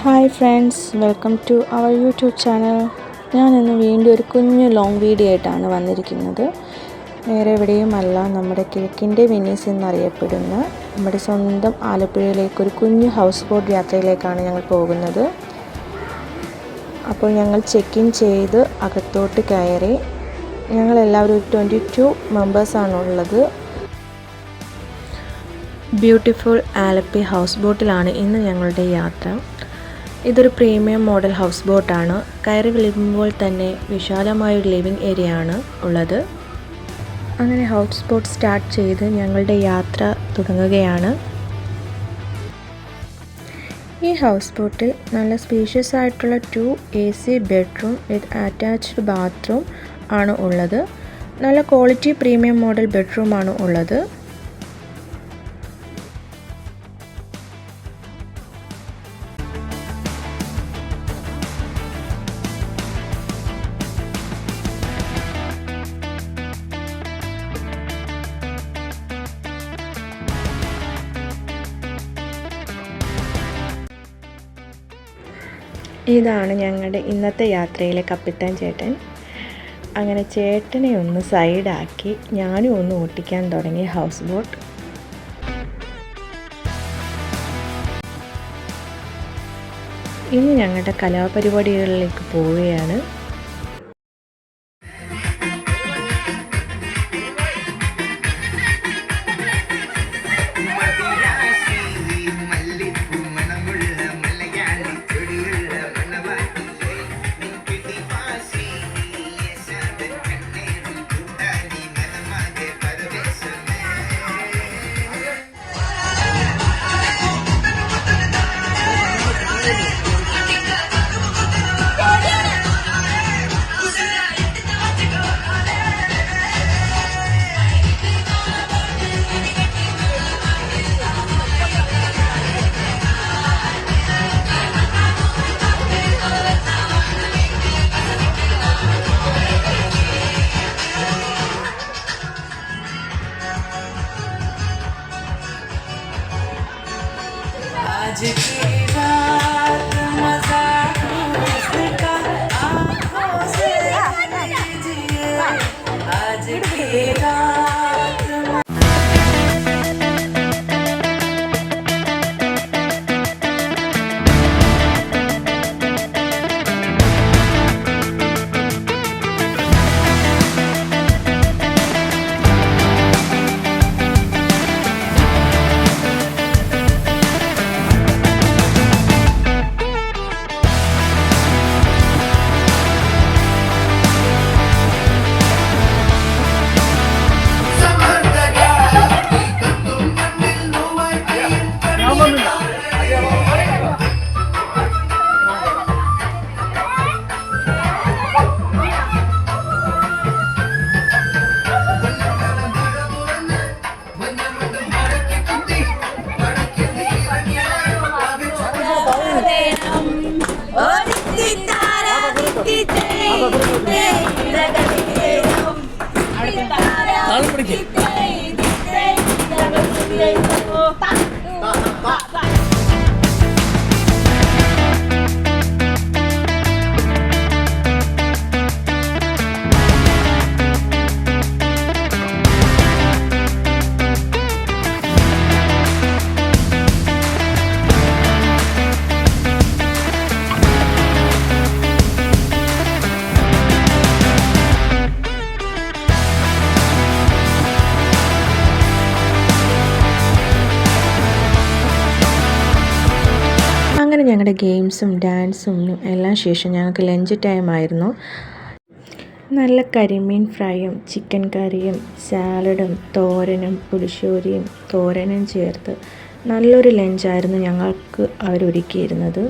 Hi friends, welcome to our YouTube channel. ഞാനിന്ന് വീണ്ടും ഒരു കുഞ്ഞു ലോങ് വീഡിയോ ആയിട്ടാണ് വന്നിരിക്കുന്നത്. വേറെ എവിടെയുമല്ല, നമ്മുടെ കിഴക്കിൻ്റെ വെനീസ് എന്നറിയപ്പെടുന്ന നമ്മുടെ സ്വന്തം ആലപ്പുഴയിലേക്കൊരു കുഞ്ഞു ഹൗസ് ബോട്ട് യാത്രയിലേക്കാണ് ഞങ്ങൾ പോകുന്നത്. അപ്പോൾ ഞങ്ങൾ ചെക്ക് ഇൻ ചെയ്ത് അകത്തോട്ട് കയറി. ഞങ്ങളെല്ലാവരും ഒരു 22 മെമ്പേഴ്സാണുള്ളത്. ബ്യൂട്ടിഫുൾ ആലപ്പി ഹൗസ് ബോട്ടിലാണ് ഇന്ന് ഞങ്ങളുടെ യാത്ര. ഇതൊരു പ്രീമിയം മോഡൽ ഹൗസ് ബോട്ടാണ്. കയറി വിളിക്കുമ്പോൾ തന്നെ വിശാലമായൊരു ലിവിംഗ് ഏരിയ ആണ് ഉള്ളത്. അങ്ങനെ ഹൗസ് ബോട്ട് സ്റ്റാർട്ട് ചെയ്ത് ഞങ്ങളുടെ യാത്ര തുടങ്ങുകയാണ്. ഈ ഹൗസ് ബോട്ടിൽ നല്ല സ്പേഷ്യസ് ആയിട്ടുള്ള 2 AC bedroom with attached bathroom ആണ് ഉള്ളത്. നല്ല ക്വാളിറ്റി പ്രീമിയം മോഡൽ ബെഡ്റൂം ആണ് ഉള്ളത്. ഇതാണ് ഞങ്ങളുടെ ഇന്നത്തെ യാത്രയിലെ കപ്പിത്താൻ ചേട്ടൻ. അങ്ങനെ ചേട്ടനെ ഒന്ന് സൈഡാക്കി ഞാനും ഒന്ന് ഓട്ടിക്കാൻ തുടങ്ങി ഹൗസ് ബോട്ട്. ഇനി ഞങ്ങളുടെ കലാപരിപാടികളിലേക്ക് പോവുകയാണ്. आज की रात मजा उसका आँखों से लीजिए। आज की रात അങ്ങനെ ഞങ്ങളുടെ ഗെയിംസും ഡാൻസും എല്ലാം ശേഷം ഞങ്ങൾക്ക് ലഞ്ച് ടൈം ആയിരുന്നു. നല്ല കരിമീൻ ഫ്രൈയും ചിക്കൻ കറിയും സാലഡും തോരനും പുളിശ്ശേരിയും തോരനും ചേർത്ത് നല്ലൊരു ലഞ്ചായിരുന്നു ഞങ്ങൾക്ക് അവരൊരുക്കിയിരുന്നത്.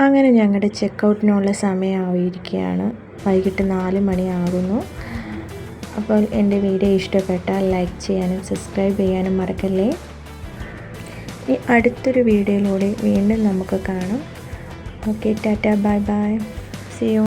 അങ്ങനെ ഞങ്ങളുടെ ചെക്കൗട്ടിനുള്ള സമയമായിരിക്കുകയാണ്. വൈകിട്ട് 4 മണിയാകുന്നു. അപ്പോൾ എൻ്റെ വീഡിയോ ഇഷ്ടപ്പെട്ടാൽ ലൈക്ക് ചെയ്യാനും സബ്സ്ക്രൈബ് ചെയ്യാനും മറക്കല്ലേ. ഇനി അടുത്തൊരു വീഡിയോയിലൂടെ വീണ്ടും നമുക്ക് കാണാം. Okay, tata, bye bye, see U.